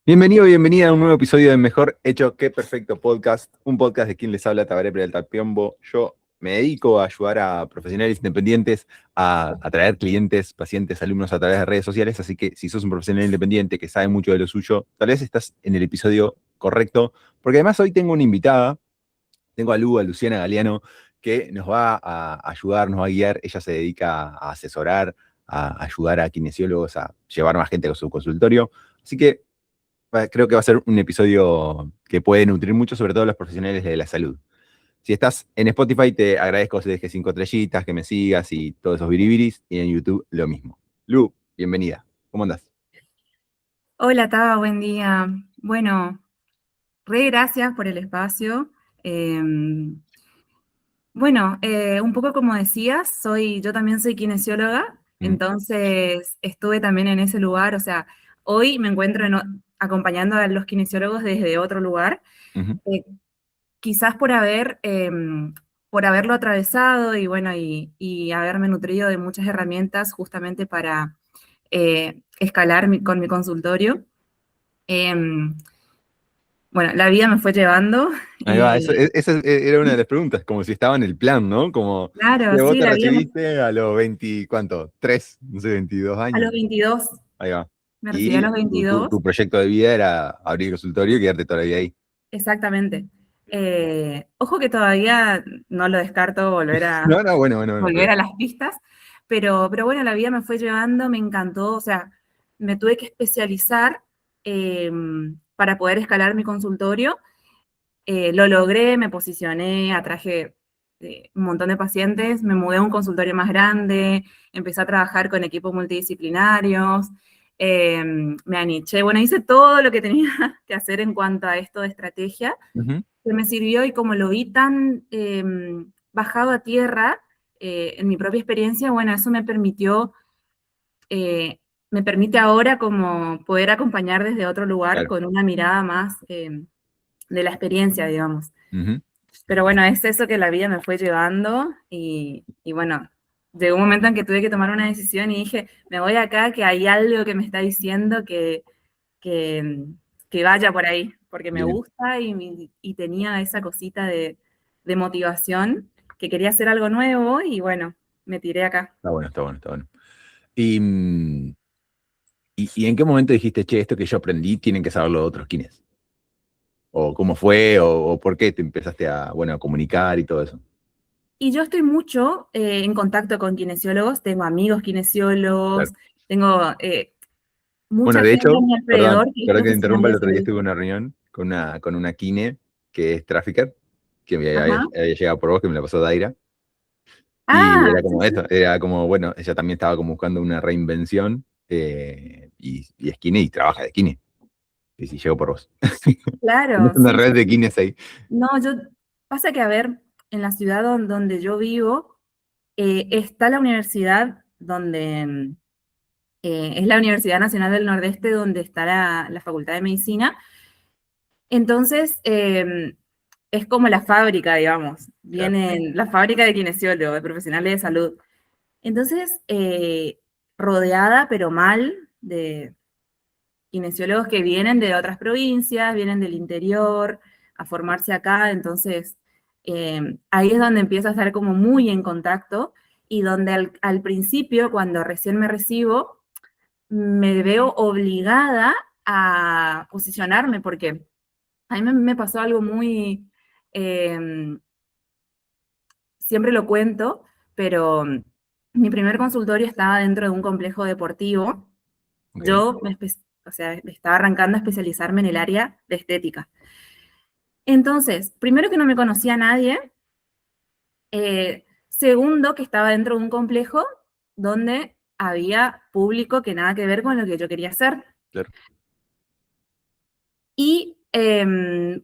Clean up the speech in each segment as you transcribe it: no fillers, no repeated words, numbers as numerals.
Bienvenido, bienvenida a un nuevo episodio de Mejor Hecho que Perfecto Podcast, un podcast de quien les habla Tabaré Peralta Piombo. Yo me dedico a ayudar a profesionales independientes a atraer clientes, pacientes, alumnos a través de redes sociales, así que si sos un profesional independiente que sabe mucho de lo suyo, tal vez estás en el episodio correcto, porque además hoy tengo una invitada, tengo a Luciana Galeano, que nos va a ayudar, nos va a guiar. Ella se dedica a asesorar, a ayudar a kinesiólogos a llevar más gente a su consultorio, así que creo que va a ser un episodio que puede nutrir mucho, sobre todo a los profesionales de la salud. Si estás en Spotify, te agradezco que dejes 5 estrellitas, que me sigas y todos esos biribiris. Y en YouTube, lo mismo. Lu, bienvenida. ¿Cómo andás? Hola, Taba, buen día. Bueno, re gracias por el espacio. Un poco como decías, yo también soy kinesióloga, entonces estuve también en ese lugar, o sea, hoy me encuentro acompañando a los kinesiólogos desde otro lugar, eh, quizás por haberlo atravesado y bueno, y haberme nutrido de muchas herramientas justamente para escalar con mi consultorio. Em, Bueno, la vida me fue llevando Ahí va, eso, y esa era una de las preguntas, como si estaba en el plan, ¿no? Como claro, que vos sí, te la vida recibiste a los 20, ¿cuánto? 3, no sé, 22 a años. los 22, Ahí va. me recibí a Y los 22, tu proyecto de vida era abrir el consultorio y quedarte toda la vida ahí. exactamente. Ojo que todavía no lo descarto No, no, bueno, volver a las pistas, pero bueno, la vida me fue llevando, me encantó, o sea, me tuve que especializar eh, para poder escalar mi consultorio. Lo logré, me posicioné, atraje un montón de pacientes, me mudé a un consultorio más grande, empecé a trabajar con equipos multidisciplinarios, me aniché, bueno, hice todo lo que tenía que hacer en cuanto a esto de estrategia, Ujú. que me sirvió y como lo vi tan bajado a tierra en mi propia experiencia, bueno, eso eh, me permite ahora como poder acompañar desde otro lugar Claro. con una mirada más de la experiencia, digamos. Ujú. Pero bueno, es eso que la vida me fue llevando y bueno, llegó un momento en que tuve que tomar una decisión y dije, me voy acá, que hay algo que me está diciendo que, que vaya por ahí, porque me Bien. gusta y tenía esa cosita de motivación, que quería hacer algo nuevo y bueno, me tiré acá. Está bueno, está bueno, está bueno. Y, ¿y en qué momento dijiste, che, esto que yo aprendí tienen que saberlo otros kines? ¿O cómo fue? ¿O por qué te empezaste a, bueno, a comunicar y todo eso? Y yo estoy mucho en contacto con kinesiólogos, tengo amigos Claro. kinesiólogos, tengo Bueno, mucha de gente a hecho, mi perdón, alrededor que es perdón que te profesional interrumpa, el de otro día salud. estuve en una reunión con una kine que es trafficker, que me Ajá. había llegado por vos, que me la pasó Daira. Y Ah, era sí, como sí. eso, era como, bueno, ella también estaba como buscando una reinvención y es kine y trabaja de kine. Y si llegó por vos. Tienes Claro, una sí, red sí. de kines ahí. No, pasa que, a ver, en la ciudad donde yo vivo, está la universidad es la Universidad Nacional del Nordeste, donde está la Facultad de Medicina. Entonces, es como la fábrica, digamos, Claro. vienen la fábrica de kinesiólogos, de profesionales de salud. Entonces, rodeada, pero mal, de kinesiólogos que vienen de otras provincias, vienen del interior a formarse acá, entonces ahí es donde empiezo a estar como muy en contacto y donde al principio, cuando recién me recibo, me veo obligada a posicionarme porque a mí me pasó algo muy, eh, siempre lo cuento, pero mi primer consultorio estaba dentro de un complejo deportivo. Ok. O sea, estaba arrancando a especializarme en el área de estética. Entonces, primero que no me conocía a nadie, segundo que estaba dentro de un complejo donde había público que nada que ver con lo que yo quería hacer. Claro. Y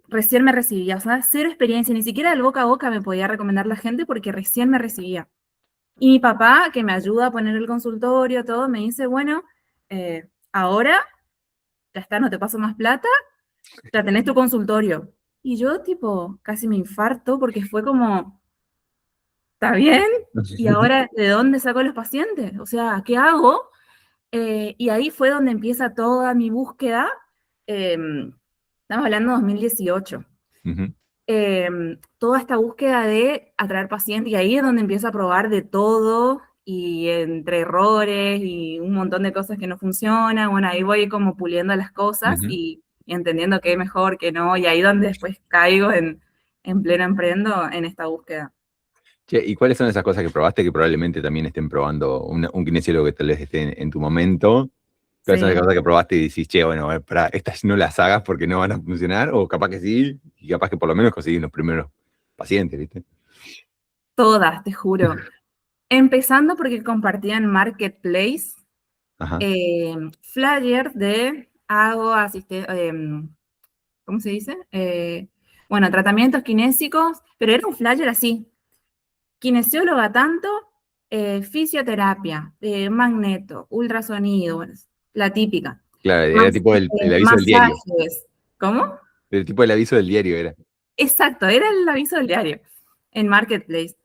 recién me recibía, o sea, cero experiencia, ni siquiera del boca a boca me podía recomendar la gente porque recién me recibía. Y mi papá, que me ayuda a poner el consultorio, todo, me dice, bueno, ahora ya está, no te paso más plata, ya tenés tu consultorio. Y yo, tipo, casi me infarto porque fue como, ¿está bien? ¿Y ahora de dónde saco los pacientes? O sea, ¿qué hago? Y ahí fue donde empieza toda mi búsqueda estamos hablando de 2018. Ujú, Toda esta búsqueda de atraer pacientes, y ahí es donde empiezo a probar de todo, y entre errores y un montón de cosas que no funcionan, bueno, ahí voy como puliendo las cosas ujú. y entendiendo qué es mejor, qué no, y ahí donde después caigo en pleno emprendo en esta búsqueda. Che, ¿y cuáles son esas cosas que probaste que probablemente también estén probando un kinesiólogo que tal vez esté en tu momento? ¿Cuáles son las Sí, cosas que probaste y decís, che, bueno, a ver, pará, estas no las hagas porque no van a funcionar? O capaz que sí, y capaz que por lo menos conseguís los primeros pacientes, ¿viste? todas, te juro. Empezando porque compartían Marketplace, Ajá, flyers de hago ¿cómo se dice? Bueno, tratamientos kinésicos, pero era un flyer así, kinesióloga tanto, fisioterapia, magneto, ultrasonido, bueno, la típica. claro, era Más, tipo el aviso del diario. masajes. ¿Cómo? El tipo del aviso del diario era. Exacto, era el aviso del diario en Marketplace.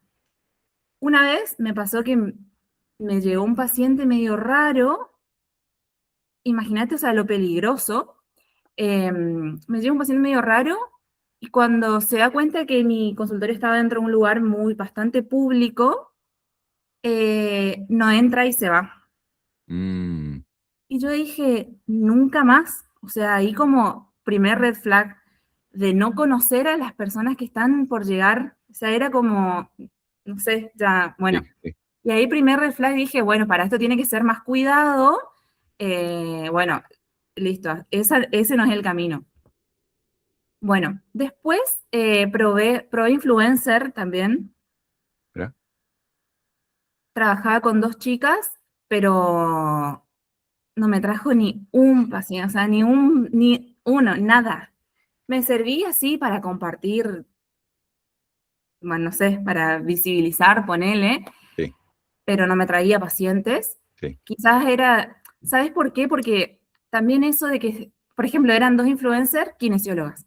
Una vez me pasó que me llegó un paciente medio raro, imagínate, o sea, lo peligroso. Me llegó un paciente medio raro y cuando se da cuenta que mi consultorio estaba dentro de un lugar bastante público, no entra y se va. Mm, Y yo dije, nunca más. O sea, ahí como primer red flag de no conocer a las personas que están por llegar. O sea, era como, no sé, ya, sí, bueno. sí. Y ahí primer red flag dije, bueno, para esto tiene que ser más cuidado. Bueno, listo, ese no es el camino. Bueno, después probé influencer también. ¿Verdad? Trabajaba con dos chicas, pero no me trajo ni un paciente, o sea, ni uno, nada. Me servía así para compartir, bueno, no sé, para visibilizar, ponele, Sí, pero no me traía pacientes. sí. Quizás era, ¿sabes por qué? Porque también eso de que, por ejemplo, eran dos influencers kinesiólogas.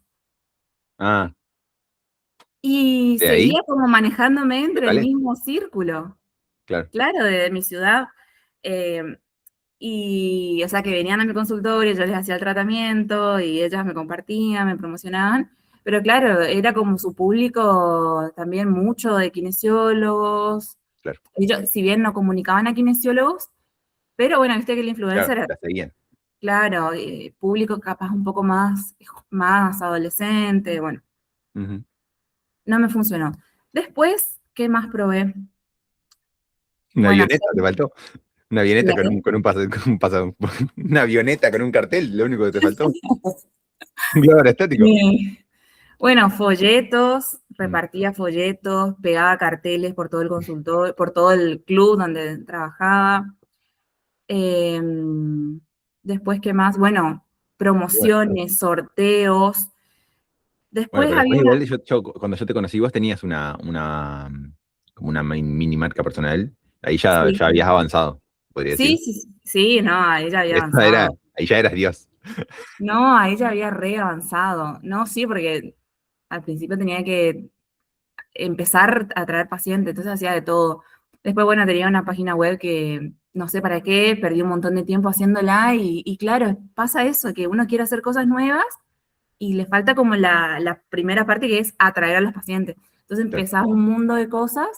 Ah, Y ¿de ahí? seguía como manejándome entre el ¿Locales? mismo círculo, Claro, claro, de mi ciudad. Eh, Y, o sea, que venían a mi consultorio, yo les hacía el tratamiento y ellas me compartían, me promocionaban. Pero claro, era como su público también mucho de kinesiólogos. claro, Ellos, si bien no comunicaban a kinesiólogos, pero bueno, viste que el claro, influencer, la seguían. claro, público capaz un poco más adolescente, bueno, Ujú. no me funcionó. Después, ¿qué más probé? Una Bueno, avioneta, te faltó. Una avioneta una avioneta con un cartel, lo único que te faltó. Un globo aerostático. bueno, folletos, Mm, repartía folletos, pegaba carteles por todo el consultorio, por todo el club donde trabajaba. Después, ¿qué más? Bueno, bueno. promociones, sorteos. Bueno, Después pero había después una, igual cuando yo te conocí, vos tenías como una mini marca personal. Ahí sí, ya habías avanzado, podría sí, decir. sí, sí, sí, no, ahí ya había Esta era, avanzado. ahí ya eras Dios. No, ahí ya había re avanzado. No, sí, porque al principio tenía que empezar a traer pacientes, entonces hacía de todo. Después, bueno, tenía una página web que no sé para qué, perdí un montón de tiempo haciéndola y claro, pasa eso, que uno quiere hacer cosas nuevas y le falta como la primera parte que es atraer a los pacientes. Entonces Claro, empezás un mundo de cosas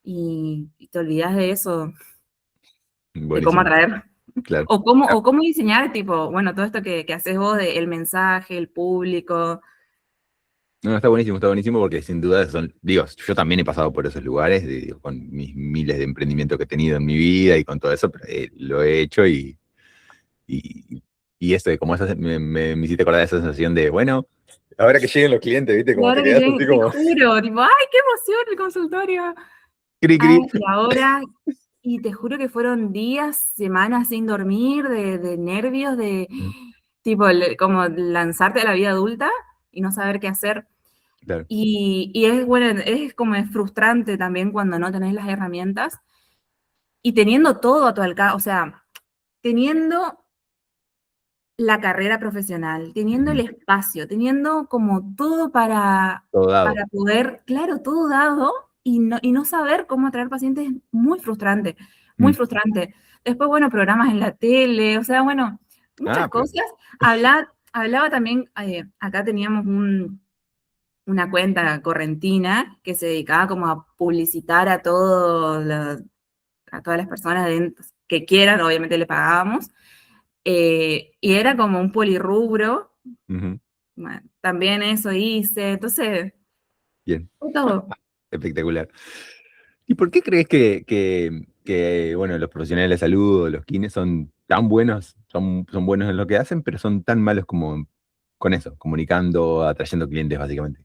y te olvidas de eso, de cómo buenísimo, atraer. claro. Ah, O cómo diseñar, tipo, bueno, todo esto que haces vos, el mensaje, el público. no, está buenísimo porque sin duda son, digo, yo también he pasado por esos lugares, digo, con mis miles de emprendimientos que he tenido en mi vida y con todo eso, pero lo he hecho y, y esto, como me hiciste acordar de esa sensación de, bueno, ahora que lleguen los clientes, ¿viste? Y Como te ahora que quedas así lleguen, te como, juro, tipo, ¡ay, qué emoción el consultorio! cri, Ay, cri. y ahora, y te juro que fueron días, semanas sin dormir, de nervios, de tipo, como lanzarte a la vida adulta y no saber qué hacer. Claro. Y es, bueno, es como es frustrante también cuando no tenés las herramientas y teniendo todo a tu alcance, o sea, teniendo la carrera profesional, teniendo el Ujú. espacio, teniendo como todo Todo dado. para poder, claro, todo dado y no saber cómo atraer pacientes es muy frustrante, muy Mm. frustrante. Después, bueno, programas en la tele, o sea, bueno, Ah, muchas pero cosas. Hablar, hablaba también, acá teníamos una cuenta correntina que se dedicaba como a publicitar a a todas las personas que quieran, obviamente le pagábamos, y era como un polirrubro. Ujú. Bueno, también eso hice, entonces, Bien, fue todo. espectacular. ¿Y por qué crees que, bueno, los profesionales de la salud o los kines son tan buenos, son buenos en lo que hacen, pero son tan malos como con eso, comunicando, atrayendo clientes, básicamente?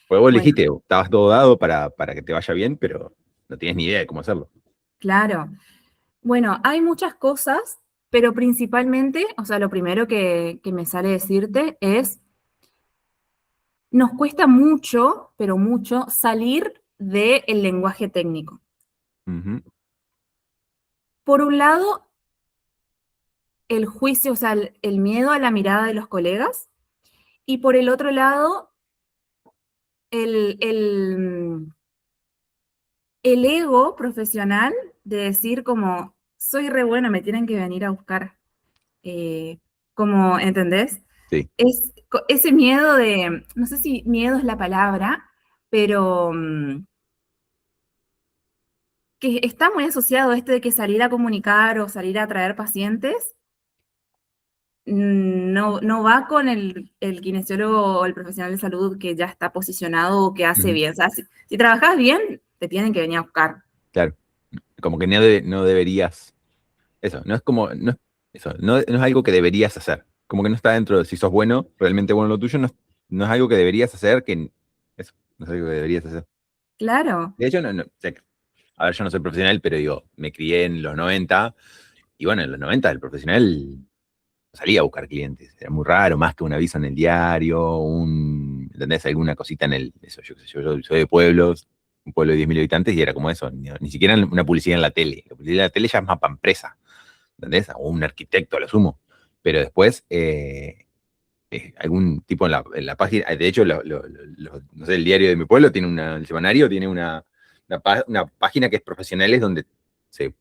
Pues vos Bueno, dijiste, estabas todo dado para que te vaya bien, pero no tienes ni idea de cómo hacerlo. claro. Bueno, hay muchas cosas, pero principalmente, o sea, lo primero que me sale decirte es, nos cuesta mucho, pero mucho, salir del lenguaje técnico. Ujú, Por un lado, el juicio, o sea, el miedo a la mirada de los colegas, y por el otro lado, el, el, el ego profesional de decir como, soy re bueno, me tienen que venir a buscar. eh, Como, ¿entendés? sí, Es ese miedo de, no sé si miedo es la palabra, pero que está muy asociado a este de que salir a comunicar o salir a atraer pacientes no va con el kinesiólogo o el profesional de salud que ya está posicionado o que hace ujú, bien. O sea, si trabajas bien, te tienen que venir a buscar. claro. Como que no deberías, eso, no es como, no es, eso, no es algo que deberías hacer. Como que no está dentro de si sos bueno, realmente bueno en lo tuyo, no es algo que deberías hacer, eso, no es algo que deberías hacer. Claro, De hecho, o sea, a ver, yo no soy profesional, pero digo, me crié en los 90 y bueno, en los 90 el profesional salía a buscar clientes. Era muy raro, más que un aviso en el diario, ¿entendés? Alguna cosita en eso, yo qué sé, yo soy de pueblos, un pueblo de 10.000 habitantes y era como eso, ni siquiera una publicidad en la tele. La publicidad en la tele ya es más para empresa, ¿entendés? O un arquitecto a lo sumo. Pero después, algún tipo en la página, de hecho, no sé, el diario de mi pueblo tiene el semanario tiene una página que es profesionales donde se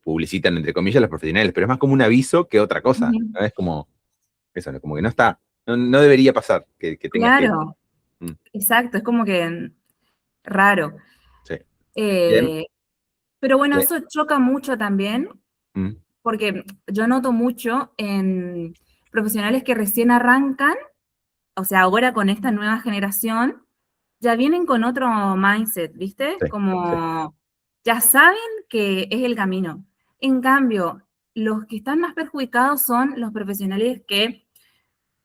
publicitan, entre comillas, los profesionales, pero es más como un aviso que otra cosa, ujú, ¿no? Es como eso, ¿no? Como que no está, no debería pasar que tengas que... claro, Mm, exacto, es como que raro. sí. Bien. Eh, pero bueno, Bien. eso choca mucho también, Mm, porque yo noto mucho en profesionales que recién arrancan, o sea, ahora con esta nueva generación, ya vienen con otro mindset, ¿viste? sí, sí. Como ya saben que es el camino. En cambio, los que están más perjudicados son los profesionales que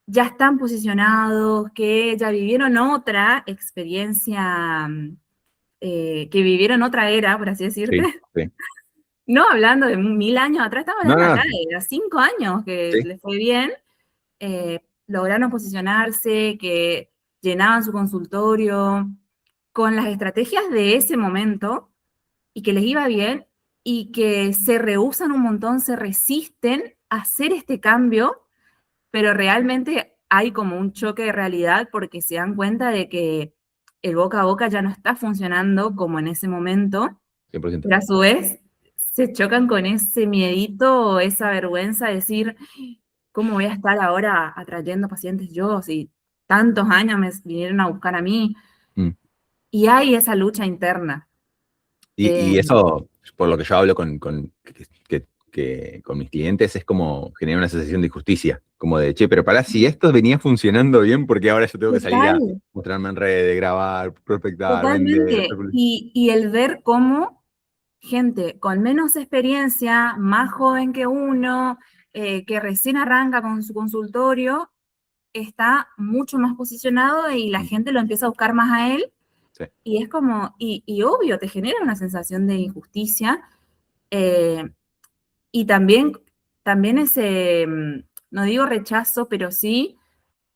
ya están posicionados, que ya vivieron otra experiencia, que vivieron otra era, por así decirte. Sí, sí. No hablando de 1000 años atrás, estamos No, hablando no, acá no, de 5 años que sí. les fue bien, lograron posicionarse, que llenaban su consultorio con las estrategias de ese momento y que les iba bien y que se rehúsan un montón, se resisten a hacer este cambio, pero realmente hay como un choque de realidad porque se dan cuenta de que el boca a boca ya no está funcionando como en ese momento, 100%. pero a su vez se chocan con ese miedito o esa vergüenza de decir, ¿cómo voy a estar ahora atrayendo pacientes yo si tantos años me vinieron a buscar a mí? Mm. Y hay esa lucha interna. Y eso, por lo que yo hablo con mis clientes, es como generar una sensación de injusticia. Como de, che, pero pará, si esto venía funcionando bien, porque ahora yo tengo que salir a Total, mostrarme en redes, grabar, prospectar, vender, hacer totalmente. publicidad? Y el ver cómo gente con menos experiencia, más joven que uno, que recién arranca con su consultorio, está mucho más posicionado y la Mm, gente lo empieza a buscar más a él. sí, Y es como, y obvio, te genera una sensación de injusticia. eh, y también ese, no digo rechazo, pero sí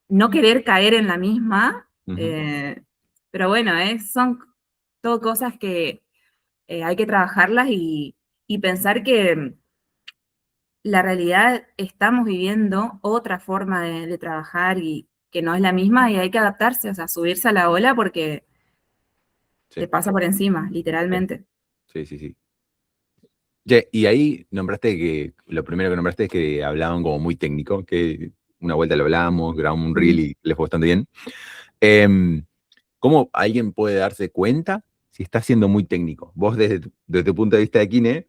no querer caer en la misma. ujú, Pero bueno, son todo cosas que hay que trabajarlas y pensar que la realidad estamos viviendo otra forma de trabajar y que no es la misma y hay que adaptarse, o sea, subirse a la ola porque te sí, pasa por encima, sí, literalmente. sí, sí, sí. Che, y ahí nombraste lo primero que nombraste es que hablaban como muy técnico. una vuelta lo hablamos, grabamos un reel y le fue bastante bien. Em, ¿Cómo alguien puede darse cuenta si está siendo muy técnico? Vos desde tu punto de vista de Kine,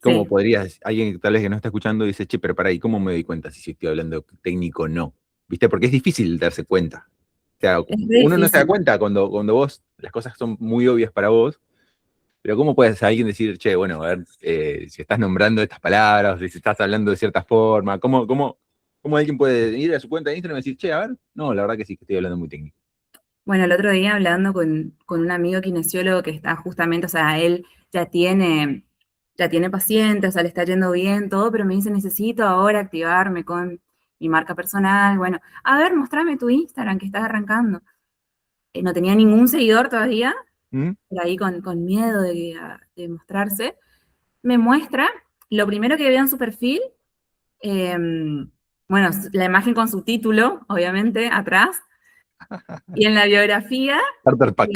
¿cómo Sí, podrías, alguien tal vez que no está escuchando dice, che, pero para ahí, ¿cómo me doy cuenta si estoy hablando técnico o no? ¿Viste? Porque es difícil darse cuenta. O sea, es re uno no se da difícil. cuenta cuando vos, las cosas son muy obvias para vos, pero ¿cómo puedes alguien decir, che, bueno, a ver, si estás nombrando estas palabras, si estás hablando de cierta forma, ¿cómo alguien puede ir a su cuenta de Instagram y decir, che, a ver, no, la verdad que sí, que estoy hablando muy técnico? Bueno, el otro día hablando con un amigo kinesiólogo que está justamente, o sea, él ya tiene pacientes, o sea, le está yendo bien, todo, pero me dice, necesito ahora activarme con mi marca personal. Bueno, a ver, mostrame tu Instagram que estás arrancando. No tenía ningún seguidor todavía, ¿Mm? por ahí con miedo de mostrarse. Me muestra, lo primero que veo en su perfil, eh, bueno, la imagen con su título, obviamente, atrás, y en la biografía, Starter Pack.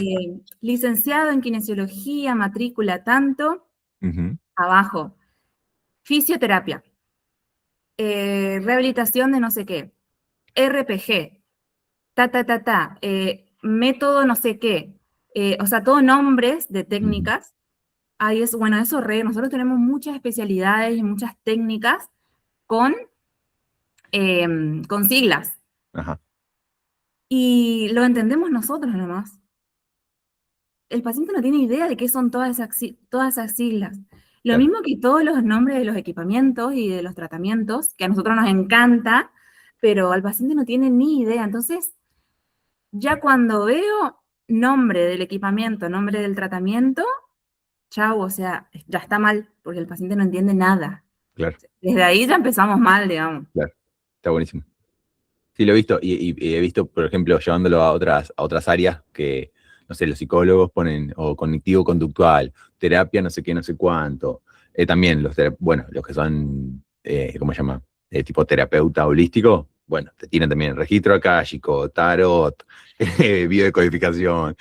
licenciado en kinesiología, matrícula tanto, Ujú. abajo, fisioterapia, rehabilitación de no sé qué, RPG, método no sé qué, o sea, todo nombres de Ujú. técnicas. Ahí es, bueno, eso nosotros tenemos muchas especialidades y muchas técnicas con, con siglas, Ajá, y lo entendemos nosotros nomás. El paciente no tiene idea de qué son todas esas siglas. Lo claro, mismo que todos los nombres de los equipamientos y de los tratamientos, que a nosotros nos encanta, pero al paciente no tiene ni idea. Entonces, ya cuando veo nombre del equipamiento, nombre del tratamiento, chau, o sea, ya está mal, porque el paciente no entiende nada. claro, Desde ahí ya empezamos mal, digamos. claro. Está buenísimo. Sí, lo he visto, y he visto, por ejemplo, llevándolo a otras áreas que, no sé, los psicólogos ponen, o cognitivo-conductual, terapia, no sé qué, no sé cuánto. También bueno, los que son, ¿cómo se llama? Tipo terapeuta holístico, bueno, te tienen también registro akáshico, tarot, biodecodificación.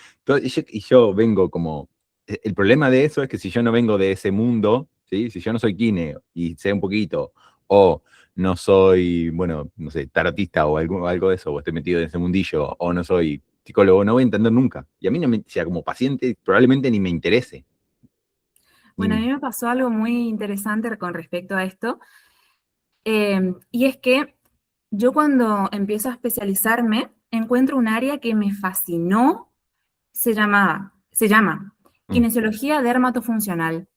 Y yo vengo como, el problema de eso es que si yo no vengo de ese mundo, ¿sí? Si yo no soy kine y sé un poquito, o no soy, bueno, no sé, tarotista o algo de eso, o estoy metido en ese mundillo, o no soy psicólogo, no voy a entender nunca. Y a mí, no me, o sea, como paciente, probablemente ni me interese. Bueno, a Ni- mí me pasó algo muy interesante con respecto a esto, y es que yo cuando empiezo a especializarme, encuentro un área que me fascinó, se llama mm, kinesiología dermatofuncional.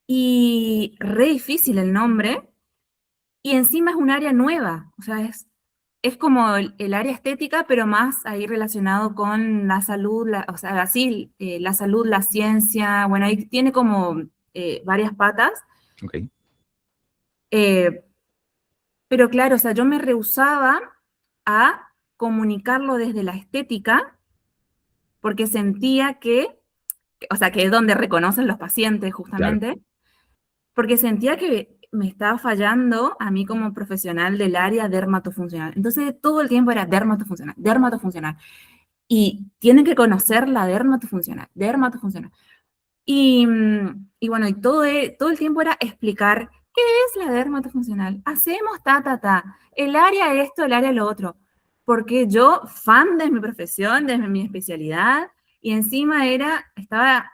Y re difícil el nombre, y encima es un área nueva, o sea, es como el área estética, pero más ahí relacionado con la salud, o sea, así, la salud, la ciencia, bueno, ahí tiene como varias patas, ok. eh, pero claro, o sea, yo me rehusaba a comunicarlo desde la estética, porque sentía o sea, que es donde reconocen los pacientes Claro, justamente, porque sentía que me estaba fallando a mí como profesional del área dermatofuncional. Entonces todo el tiempo era dermatofuncional, dermatofuncional. Y tienen que conocer la dermatofuncional, dermatofuncional. Y bueno, y todo el tiempo era explicar qué es la dermatofuncional. Hacemos el área esto, el área lo otro. Porque yo, fan de mi profesión, de mi especialidad, y encima estaba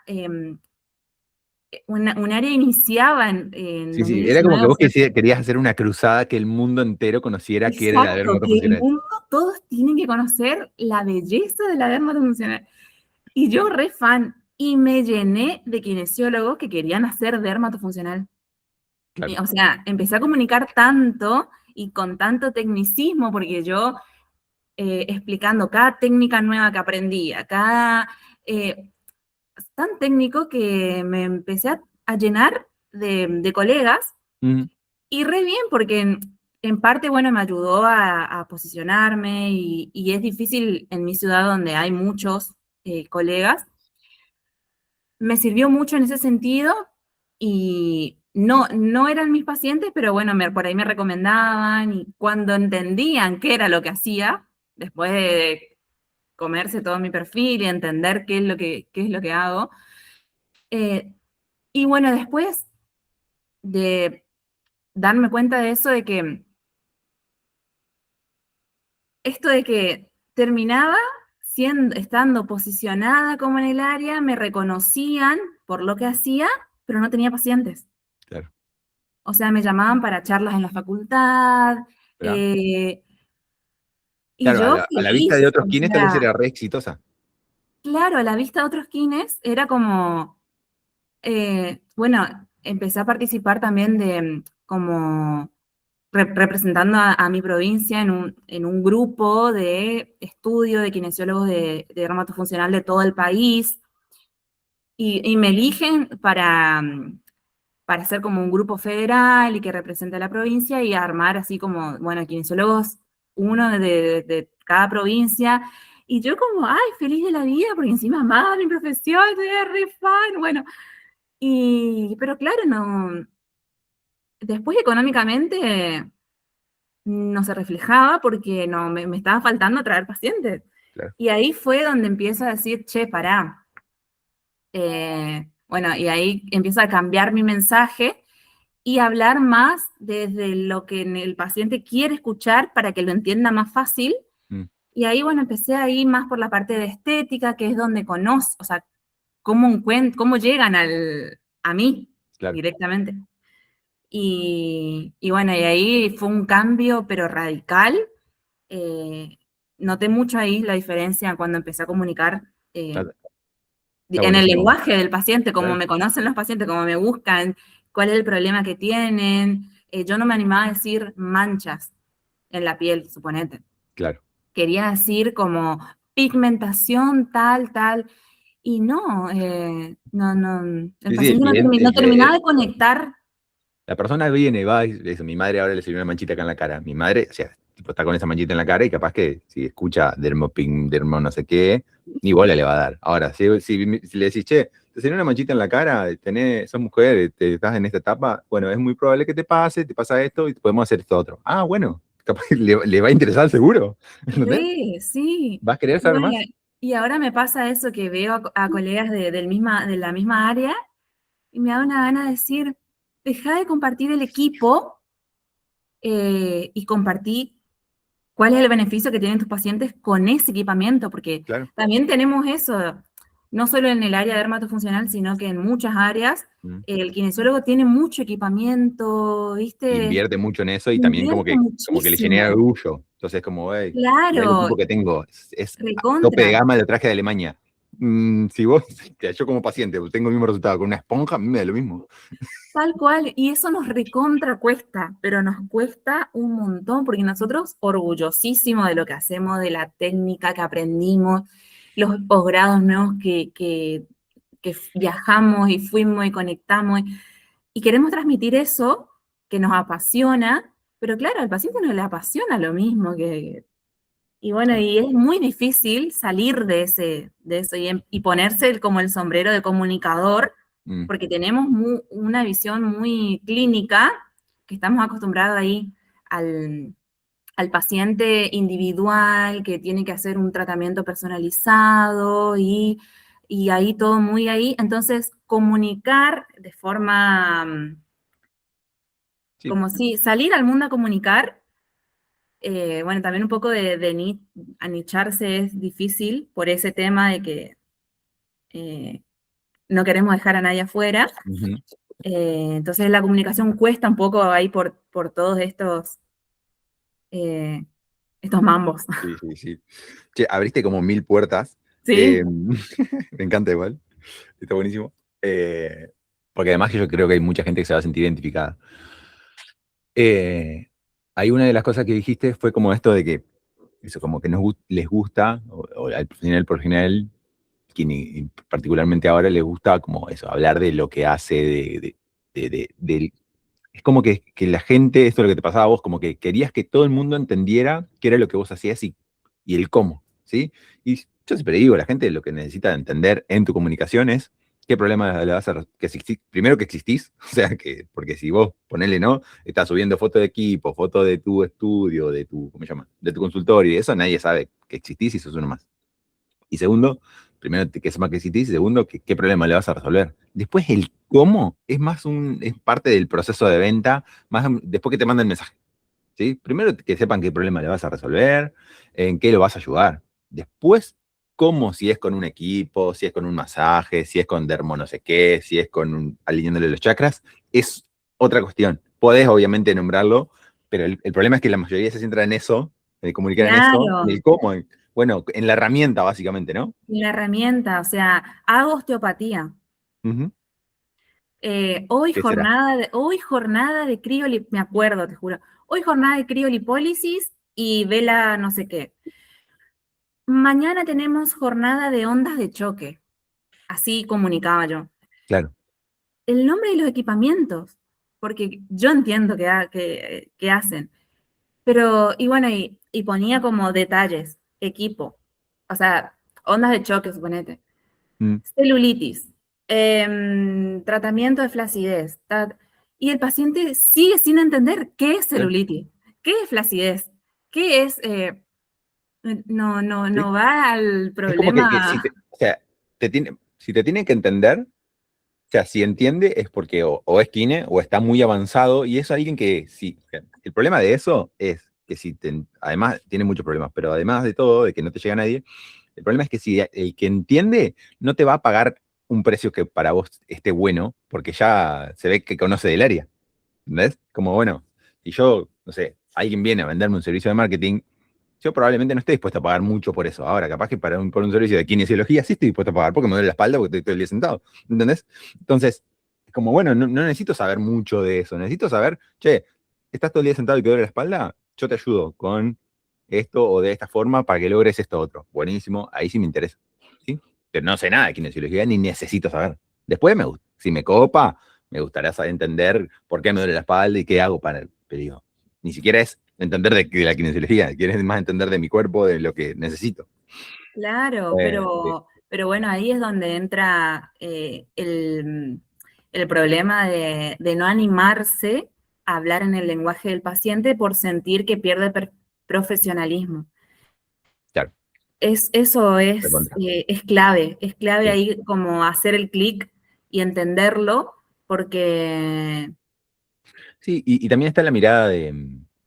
un área iniciaba en sí, sí, era como que 2019, o vos sea, querías hacer una cruzada que el mundo entero conociera qué era la exacto, que el dermatofuncional. mundo, todos tienen que conocer la belleza de la dermatofuncional. Y yo re fan, y me llené de kinesiólogos que querían hacer dermatofuncional. Claro. O sea, empecé a comunicar tanto y con tanto tecnicismo, porque yo explicando cada técnica nueva que aprendía, eh, tan técnico que me empecé a llenar de colegas. Mm, Y re bien, porque en parte, bueno, me ayudó a posicionarme y es difícil en mi ciudad donde hay muchos colegas. Me sirvió mucho en ese sentido y no eran mis pacientes, pero bueno, por ahí me recomendaban y cuando entendían qué era lo que hacía, después de comerse todo mi perfil y entender qué es lo que hago. eh, y bueno, después de darme cuenta de eso, de que esto de que terminaba estando posicionada como en el área, me reconocían por lo que hacía, pero no tenía pacientes. Claro. O sea, me llamaban para charlas en la facultad, ¿Verdad? y Claro, yo a la vista de feliz, otros o quienes tal vez sea, era re exitosa. claro, a la vista de otros kines era como, bueno, empecé a participar también de como representando a mi provincia en un grupo de estudio de kinesiólogos de dermatofuncional de todo el país, y me eligen para ser como un grupo federal y que represente a la provincia y armar así como, bueno, kinesiólogos, uno de cada provincia. Y yo como, ay, feliz de la vida, porque encima amaba mi profesión, estoy re fan, bueno. Pero claro, no, después económicamente no se reflejaba porque no, me estaba faltando traer pacientes. Claro. Y ahí fue donde empiezo a decir, che, pará. Bueno, y ahí empiezo a cambiar mi mensaje y hablar más desde lo que el paciente quiere escuchar para que lo entienda más fácil. Mm, Y ahí, bueno, empecé a ir más por la parte de estética, que es donde conozco, o sea, cómo llegan a mí claro. directamente. Bueno, y ahí fue un cambio, pero radical. Eh, Noté mucho ahí la diferencia cuando empecé a comunicar Está, está en el buenísimo. lenguaje del paciente, cómo Claro. me conocen los pacientes, cómo me buscan, cuál es el problema que tienen. Yo no me animaba a decir manchas en la piel, suponete. Claro. Quería decir como pigmentación tal, tal, y no, el Sí, sí, el paciente cliente, no terminaba de conectar. la persona viene, va, y eso, mi madre ahora le salió una manchita acá en la cara. Mi madre, o sea, tipo, está con esa manchita en la cara y capaz que si escucha dermo no sé qué, ni bola le va a dar. Ahora, si le decís, che, te salió una manchita en la cara, sos mujer, estás en esta etapa, bueno, es muy probable que te pasa esto y podemos hacer esto otro. Ah, bueno, capaz que le va a interesar seguro. ¿Entendés? Re, sí. ¿Vas a querer Y saber bueno, más? y ahora me pasa eso que veo a colegas de la misma área y me da una gana de decir, deja de compartir el equipo y compartí cuál es el beneficio que tienen tus pacientes con ese equipamiento, porque Claro. también tenemos eso, no solo en el área dermatofuncional, sino que en muchas áreas. Mm. El kinesiólogo tiene mucho equipamiento, ¿viste? Invierte mucho en eso y también Invierte como que le genera muchísimo. orgullo. Entonces, como, hey, mirá el Claro, equipo que tengo, es a tope recontra. de gama del traje de Alemania. Si vos, yo como paciente tengo el mismo resultado con una esponja, a mí me da lo mismo. Tal cual, y eso nos recontra cuesta, pero nos cuesta un montón, porque nosotros orgullosísimos de lo que hacemos, de la técnica que aprendimos, los posgrados nuevos que viajamos y fuimos y conectamos, y queremos transmitir eso que nos apasiona, pero claro, al paciente no le apasiona lo mismo y bueno, Claro. y es muy difícil salir de eso y ponerse como el sombrero de comunicador, Mm, porque tenemos una visión muy clínica, que estamos acostumbrados ahí al, al paciente individual, que tiene que hacer un tratamiento personalizado y ahí todo muy ahí. Entonces, comunicar de forma, sí. como si salir al mundo a comunicar. Bueno, también un poco de anicharse es difícil por ese tema de que eh, no queremos dejar a nadie afuera. Ujú. Entonces la comunicación cuesta un poco ahí por todos eh, estos mambos. Sí, sí, sí. Che, abriste como 1000 puertas. ¿Sí? Me encanta igual. Está buenísimo. Porque además que yo creo que hay mucha gente que se va a sentir identificada. Hay una de las cosas que dijiste fue como esto de que eso, como que les gusta, o al profesional por general, y particularmente ahora les gusta como eso, hablar de lo que hace, es como que la gente, esto es lo que te pasaba a vos, como que querías que todo el mundo entendiera qué era lo que vos hacías y el cómo, ¿sí? Y yo siempre digo, la gente lo que necesita entender en tu comunicación es qué problema le vas a... primero que existís, o sea, porque si vos, ponele, ¿no? Estás subiendo fotos de equipo, fotos de tu estudio, ¿cómo se llama? De tu consultorio, y eso nadie sabe que existís y sos uno más. Y segundo, primero que sepa que existís, y segundo, qué problema le vas a resolver. Después el cómo es parte del proceso de venta, más después que te manda el mensaje. ¿sí? Primero que sepan qué problema le vas a resolver, en qué lo vas a ayudar. Después, cómo, si es con un equipo, si es con un masaje, si es con dermo no sé qué, si es con alineándole los chakras, es otra cuestión. Podés obviamente nombrarlo, pero el problema es que la mayoría se centra en eso, en comunicar en eso, en Claro, el cómo, bueno, en la herramienta básicamente, ¿no? la herramienta, o sea, hago osteopatía. Ujú. Hoy ¿Qué será? hoy jornada de me acuerdo, te juro. Hoy jornada de criolipólisis y vela no sé qué. Mañana tenemos jornada de ondas de choque. Así comunicaba yo. Claro. El nombre de los equipamientos, porque yo entiendo que hacen, pero, y bueno, y ponía como detalles, equipo, o sea, ondas de choque, suponete, Mm, celulitis, tratamiento de flacidez, y el paciente sigue sin entender qué es claro. celulitis, qué es flacidez, qué es, ¿Sí? no va al Es como que si problema. o sea, si te tiene que entender, o sea, si entiende es porque o es kine o está muy avanzado y es alguien que, sí, o sea, el problema de eso es que si además tiene muchos problemas, pero además de todo, de que no te llega nadie, el problema es que si el que entiende no te va a pagar un precio que para vos esté bueno, porque ya se ve que conoce del área, ¿entendés? Como, bueno, si yo, no sé, alguien viene a venderme un servicio de marketing, yo probablemente no esté dispuesto a pagar mucho por eso. Ahora, capaz que por un servicio de kinesiología sí estoy dispuesto a pagar porque me duele la espalda porque estoy todo el día sentado. ¿Entendés? Entonces, como bueno, no necesito saber mucho de eso. Necesito saber, che, estás todo el día sentado y te duele la espalda, yo te ayudo con esto o de esta forma para que logres esto otro. Buenísimo, ahí sí me interesa. ¿Sí? Pero no sé nada de kinesiología ni necesito saber. Después me gusta. Si me copa, me gustaría saber entender por qué me duele la espalda y qué hago para el pedido. Ni siquiera es entender de la kinesiología, quieres más entender de mi cuerpo, de lo que necesito. Claro, Sí, pero bueno, ahí es donde entra el problema de no animarse a hablar en el lenguaje del paciente por sentir que pierde profesionalismo. claro, Eso recontra. es clave Sí, ahí como hacer el clic y entenderlo, porque, sí y también está la mirada de,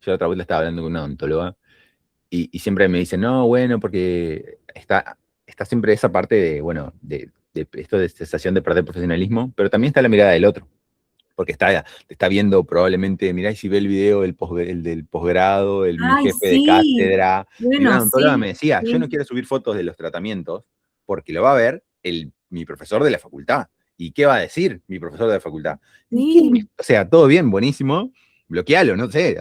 yo otra vez estaba hablando con una odontóloga y siempre me dice, no, bueno, porque está siempre esa parte de, bueno, de esto de sensación de perder profesionalismo, pero también está la mirada del otro. Porque te está viendo probablemente, mirá, y si ve el video el del posgrado, mi ay, jefe de sí, cátedra, y una bueno, odontóloga me sí, decía, yo no sí, quiero subir fotos de los tratamientos porque lo va a ver mi profesor de la facultad. ¿Y qué va a decir mi profesor de la facultad? ¿Y sí. o sea, todo bien, buenísimo, bloquealo, no sé,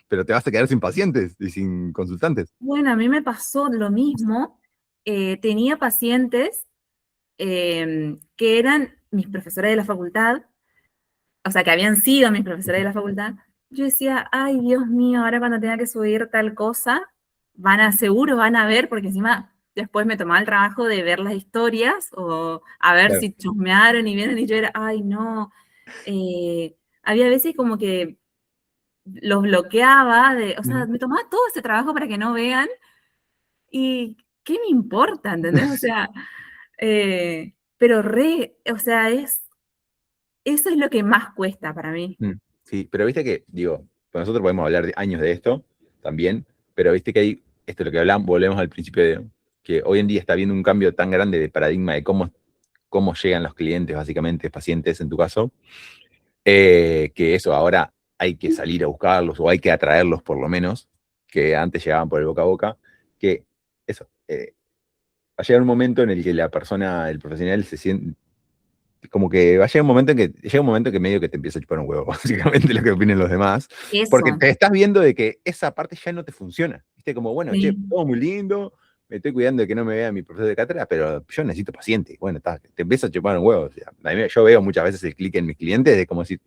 pero te vas a quedar sin pacientes y sin consultantes. Bueno, a mí me pasó lo mismo. Tenía pacientes que eran mis profesores de la facultad, o sea, que habían sido mis profesores de la facultad. Yo decía, ay, Dios mío, ahora cuando tenga que subir tal cosa, seguro van a ver, porque encima después me tomaba el trabajo de ver las historias o a ver Claro. si chusmearon y vienen y yo era, ay, no. Había veces como que los bloqueaba, o sea, Ujú. me tomaba todo ese trabajo para que no vean y ¿qué me importa? ¿Entendés? O sea, pero o sea, eso es lo que más cuesta para mí. Mm, sí, pero viste que, digo, pues nosotros podemos hablar de años de esto también, pero viste que hay, esto es lo que hablamos, volvemos al principio de que hoy en día está habiendo un cambio tan grande de paradigma de cómo llegan los clientes, básicamente, pacientes en tu caso, que eso ahora hay que salir a buscarlos o hay que atraerlos por lo menos, que antes llegaban por el boca a boca, que eso, va a llegar un momento en el que la persona, el profesional se siente, como que va a llegar un momento en que llega un momento que medio que te empieza a chupar un huevo, básicamente lo que opinen los demás, porque Eso, te estás viendo de que esa parte ya no te funciona. Viste, como, bueno, che, sí, todo muy lindo, me estoy cuidando de que no me vea mi profesor de cátedra, pero yo necesito paciente. Bueno, te empieza a chupar un huevo. O sea, yo veo muchas veces el clic en mis clientes de como si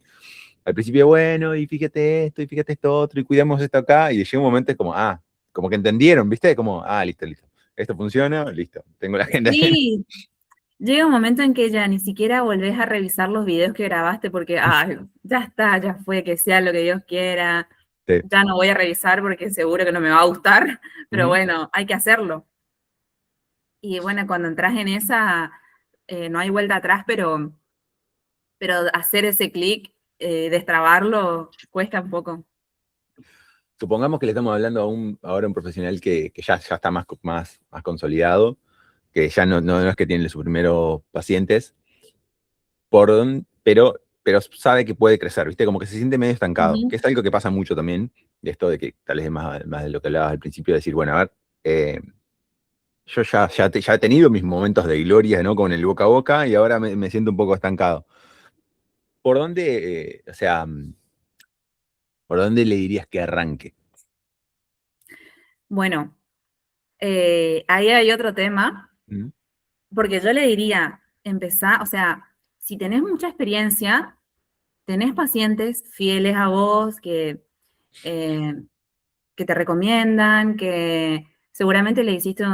al principio, bueno, y fíjate esto, y fíjate esto otro, y cuidamos esto acá, y llega un momento es como, como que entendieron, ¿viste? Como, listo, listo. Esto funciona, listo. Tengo la agenda llena. sí. Llega un momento en que ya ni siquiera volvés a revisar los videos que grabaste porque, ya está, ya fue, que sea lo que Dios quiera. Sí. Ya no voy a revisar porque seguro que no me va a gustar, pero Ujú. bueno, hay que hacerlo. Y bueno, cuando entras en esa, no hay vuelta atrás, pero hacer ese clic, destrabarlo, cuesta un poco. supongamos que le estamos hablando ahora a un profesional que ya está más consolidado, que ya no es que tiene sus primeros pacientes, pero sabe que puede crecer, ¿viste? Como que se siente medio estancado, que es algo que pasa mucho también, de esto de que tal vez es más de lo que hablabas al principio, de decir, bueno, a ver, yo ya he tenido mis momentos de gloria, ¿no? Con el boca a boca y ahora me siento un poco estancado. ¿Por dónde, o sea, por dónde le dirías que arranque? Bueno, ahí hay otro tema, ¿Mm? porque yo le diría, empezar, o sea, si tenés mucha experiencia, tenés pacientes fieles a vos eh, que te recomiendan, que seguramente le hiciste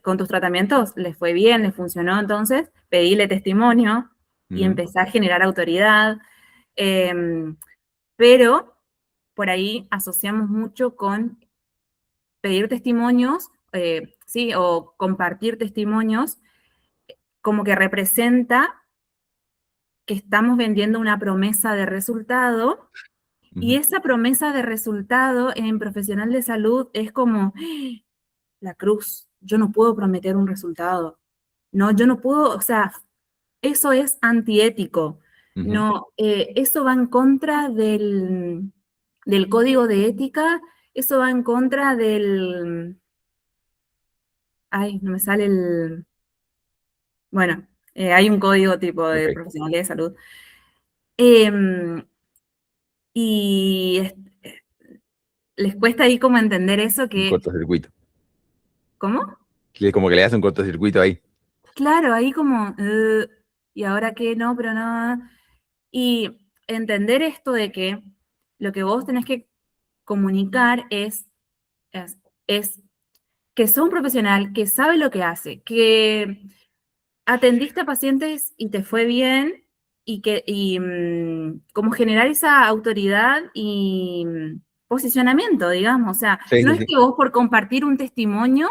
con tus tratamientos, les fue bien, les funcionó, entonces pedile testimonio y ¿Mm? empezá a generar autoridad. Pero por ahí asociamos mucho con pedir testimonios, sí, o compartir testimonios, como que representa que estamos vendiendo una promesa de resultado, y Ujú. esa promesa de resultado en profesional de salud es como la cruz. Yo no puedo prometer un resultado. No, yo no puedo, o sea, eso es antiético. Ujú. No, eso va en contra del código de ética, eso va en contra ay, no me sale bueno, hay un código tipo de Ok, profesionalidad de salud. Em, y les cuesta ahí como entender eso un que, cortocircuito. ¿cómo? Que como que le hace un cortocircuito ahí. Claro, ahí como, ¿y ahora qué? No, pero no. Y entender esto de que lo que vos tenés que comunicar es, es que sos un profesional que sabe lo que hace, que atendiste a pacientes y te fue bien y como generar esa autoridad y posicionamiento, digamos. O sea, Sí, no sí, es sí. que vos por compartir un testimonio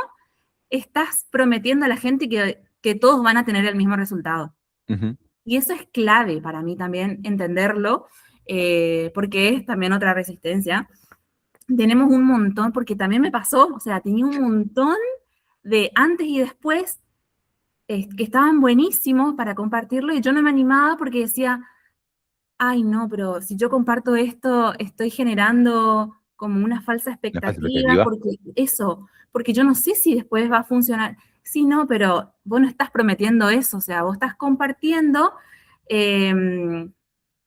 estás prometiendo a la gente que todos van a tener el mismo resultado. Ujú. Y eso es clave para mí también entenderlo, porque es también otra resistencia. Tenemos un montón, porque también me pasó, o sea, tenía un montón de antes y después que estaban buenísimos para compartirlo y yo no me animaba porque decía, ay no, pero si yo comparto esto, estoy generando como una falsa Una falsa expectativa, expectativa. porque yo no sé si después va a funcionar. Sí, no, pero vos no estás prometiendo eso, o sea, vos estás compartiendo el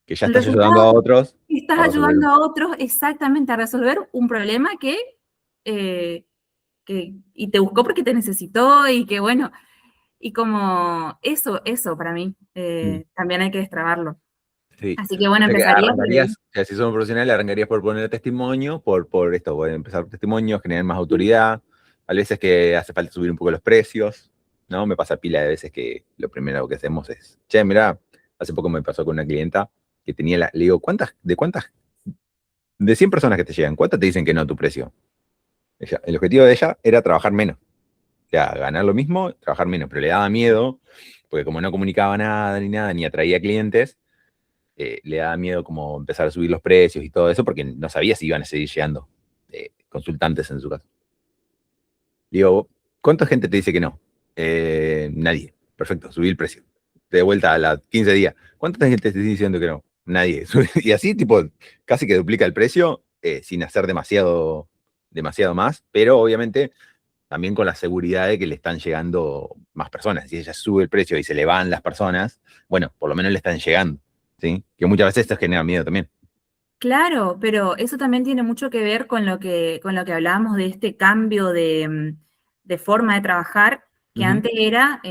Que ya estás ayudando a resultado otros y estás a resolver. ayudando a otros exactamente a resolver un problema eh, y te buscó porque te necesitó y que bueno, y como eso para mí, Mm. también hay que destrabarlo. Sí. Así que bueno, O sea que empezaría por ahí. arrancarías, o sea, si sos un profesional, arrancarías por poner testimonio, por esto, por empezar por testimonio, generar más autoridad. A veces que hace falta subir un poco los precios, ¿no? Me pasa pila de veces que lo primero que hacemos es, che, mira, hace poco me pasó con una clienta que tenía le digo, de 100 personas que te llegan, ¿cuántas te dicen que no a tu precio? El objetivo de ella era trabajar menos. O sea, ganar lo mismo, trabajar menos, pero le daba miedo, porque como no comunicaba nada, ni atraía clientes, le daba miedo como empezar a subir los precios y todo eso, porque no sabía si iban a seguir llegando consultantes en su caso. Digo, ¿cuánta gente te dice que no? Nadie. Perfecto, subí el precio. De vuelta a las 15 días. ¿Cuánta gente te está diciendo que no? Nadie. Y así, tipo, casi que duplica el precio sin hacer demasiado más, pero obviamente también con la seguridad de que le están llegando más personas. Si ella sube el precio y se le van las personas, bueno, por lo menos le están llegando, ¿sí? Que muchas veces esto genera miedo también. Claro, pero eso también tiene mucho que ver con lo que hablábamos de este cambio de forma de trabajar, que Ujú. antes era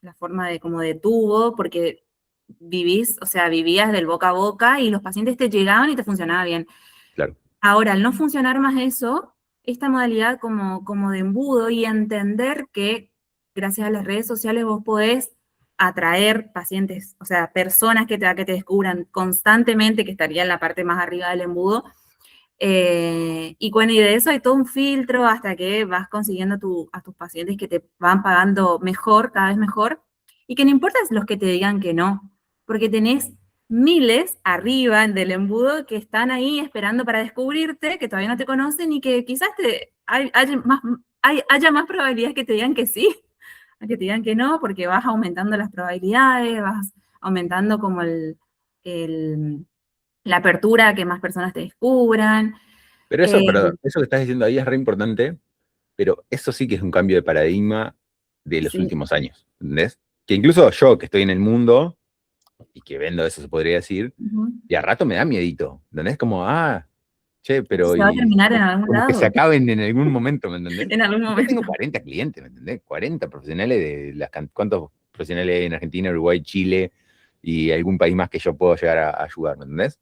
la forma de como de tubo, porque o sea, vivías del boca a boca y los pacientes te llegaban y te funcionaba bien. Claro. Ahora, al no funcionar más eso, esta modalidad como de embudo y entender que gracias a las redes sociales vos podés atraer pacientes, o sea, personas que te descubran constantemente, que estaría en la parte más arriba del embudo. Y bueno, y de eso hay todo un filtro hasta que vas consiguiendo a tus pacientes que te van pagando mejor, cada vez mejor, y que no importa los que te digan que no, porque tenés miles arriba del embudo que están ahí esperando para descubrirte, que todavía no te conocen y que quizás haya más probabilidades que te digan que sí, a que te digan que no, porque vas aumentando las probabilidades, vas aumentando como la apertura a que más personas te descubran. Pero eso que estás diciendo ahí es re importante, pero eso sí que es un cambio de paradigma de los Sí. últimos años, ¿entendés? Que incluso yo, que estoy en el mundo y que vendo eso, se podría decir, Ujú. y a rato me da miedito, ¿entendés? Como, che, Esto pero se va a y terminar en algún como que se lado, acaben en algún momento, ¿me entendés? en algún Yo tengo momento. 40 clientes, ¿me entendés? 40 profesionales de ¿cuántos profesionales hay en Argentina, Uruguay, Chile y algún país más que yo puedo llegar a ayudar, ¿me entendés?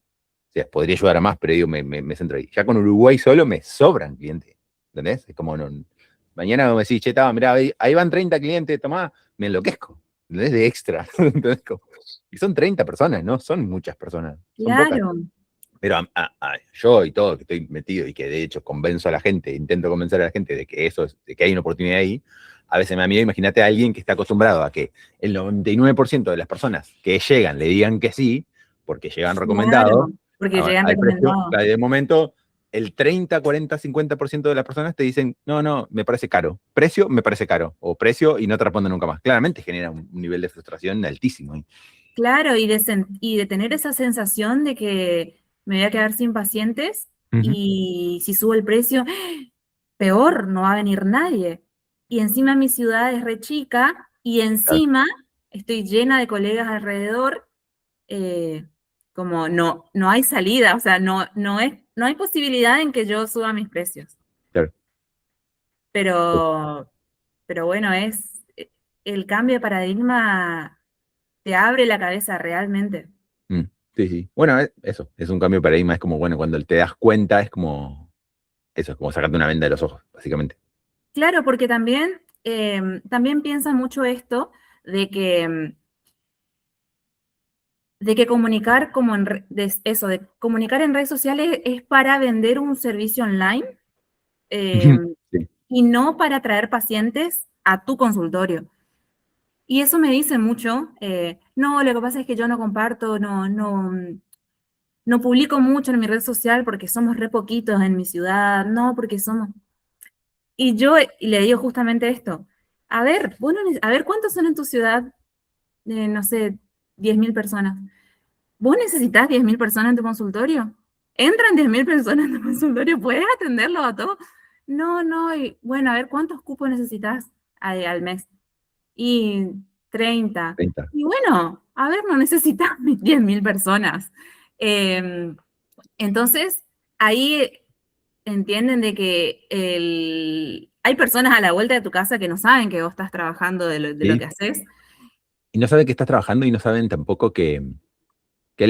O sea, podría ayudar a más, pero digo, me centro ahí. Ya con Uruguay solo me sobran clientes, ¿entendés? Es como, no, mañana me decís, che, mirá, ahí van 30 clientes, tomá, me enloquezco, ¿entendés? De extra, ¿entendés? Y son 30 personas, ¿no? Son muchas personas, son pocas. Claro, Pero yo y todo, que estoy metido y que de hecho convenzo a la gente, intento convencer a la gente de que de que hay una oportunidad ahí, a veces me da miedo. Imagínate a alguien que está acostumbrado a que el 99% de las personas que llegan le digan que sí, porque llegan recomendados claro, porque llegan al precio, recomendados. de momento el 30, 40, 50% de las personas te dicen, no, no, me parece caro, precio, me parece caro, o precio y no te responden nunca más. Claramente genera un nivel de frustración altísimo. Claro, y de tener esa sensación de que me voy a quedar sin pacientes Ujú, y si subo el precio, peor, no va a venir nadie. Y encima mi ciudad es re chica y claro, encima estoy llena de colegas alrededor, eh, como no hay salida, o sea, no hay posibilidad en que yo suba mis precios. claro. Pero, pero bueno, el cambio de paradigma te abre la cabeza realmente. Mm, sí, sí. Bueno, eso, es un cambio de paradigma, es como, bueno, cuando te das cuenta, es como, eso, es como sacarte una venda de los ojos, básicamente. Claro, porque también piensa mucho esto de que, de que comunicar como de comunicar en redes sociales es para vender un servicio online, eh, Sí, y no para atraer pacientes a tu consultorio. Y eso me dice mucho, no, lo que pasa es que yo no comparto, no publico mucho en mi red social porque somos re poquitos en mi ciudad, no, porque somos... Y yo le digo justamente esto, a ver, a ver, ¿cuántos son en tu ciudad? No sé, 10.000 personas. ¿Vos necesitas 10.000 personas en tu consultorio? ¿Entran 10.000 personas en tu consultorio? ¿Puedes atenderlo a todos? No, no, y bueno, a ver, ¿cuántos cupos necesitas al mes? Y 30. 30. Y bueno, a ver, no necesitas 10.000 personas. Eh, entonces, ahí entienden de que hay personas a la vuelta de tu casa que no saben que vos estás trabajando de lo Sí. que haces. Y no saben que estás trabajando y no saben tampoco qué